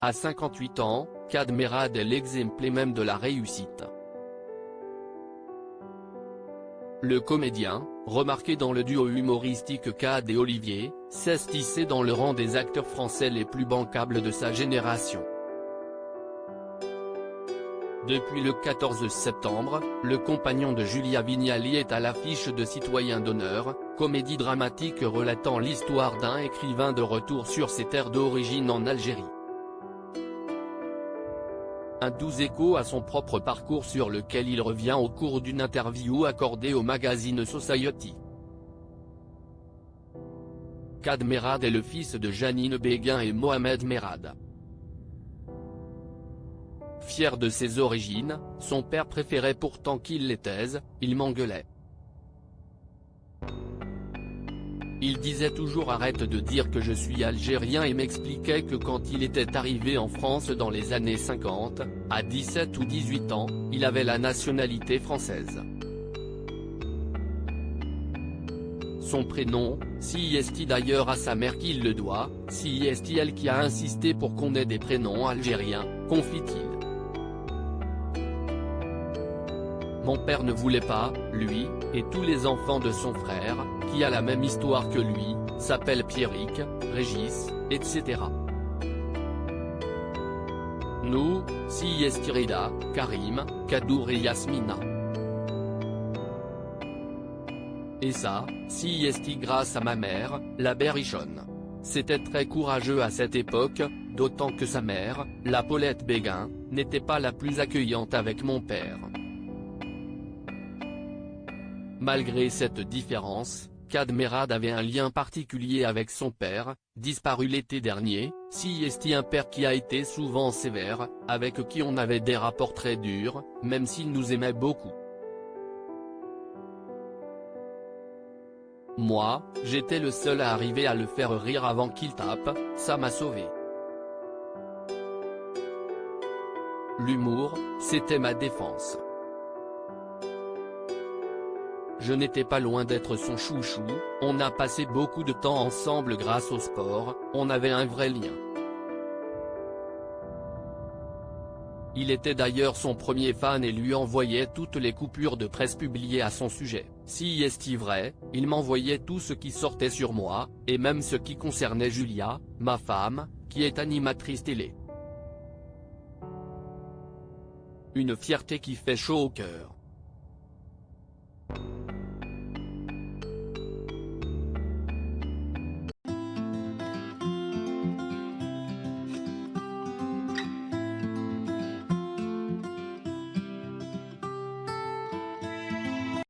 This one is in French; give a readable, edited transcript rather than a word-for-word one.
À 58 ans, Kad Merad est l'exemple même de la réussite. Le comédien, remarqué dans le duo humoristique Kad et Olivier, s'est hissé dans le rang des acteurs français les plus bancables de sa génération. Depuis le 14 septembre, le compagnon de Julia Vignali est à l'affiche de Citoyen d'honneur, comédie dramatique relatant l'histoire d'un écrivain de retour sur ses terres d'origine en Algérie. Un doux écho à son propre parcours sur lequel il revient au cours d'une interview accordée au magazine Society. Kad Merad est le fils de Janine Béguin et Mohamed Merad. Fier de ses origines, son père préférait pourtant qu'il les taise, il m'engueulait. Il disait toujours arrête de dire que je suis algérien et m'expliquait que quand il était arrivé en France dans les années 50, à 17 ou 18 ans, il avait la nationalité française. Son prénom, si est d'ailleurs à sa mère qu'il le doit, si est elle qui a insisté pour qu'on ait des prénoms algériens, confie-t-il. Mon père ne voulait pas, lui, et tous les enfants de son frère, qui a la même histoire que lui, s'appellent Pierrick, Régis, etc. Nous, si est Rida, Karim, Kadour et Yasmina. Et ça, si est grâce à ma mère, la Berrichonne. C'était très courageux à cette époque, d'autant que sa mère, la Paulette Béguin, n'était pas la plus accueillante avec mon père. Malgré cette différence, Kad Merad avait un lien particulier avec son père, disparu l'été dernier, si est un père qui a été souvent sévère, avec qui on avait des rapports très durs, même s'il nous aimait beaucoup. Moi, j'étais le seul à arriver à le faire rire avant qu'il tape, ça m'a sauvé. L'humour, c'était ma défense. Je n'étais pas loin d'être son chouchou, on a passé beaucoup de temps ensemble grâce au sport, on avait un vrai lien. Il était d'ailleurs son premier fan et lui envoyait toutes les coupures de presse publiées à son sujet. Si est vrai, il m'envoyait tout ce qui sortait sur moi, et même ce qui concernait Julia, ma femme, qui est animatrice télé. Une fierté qui fait chaud au cœur.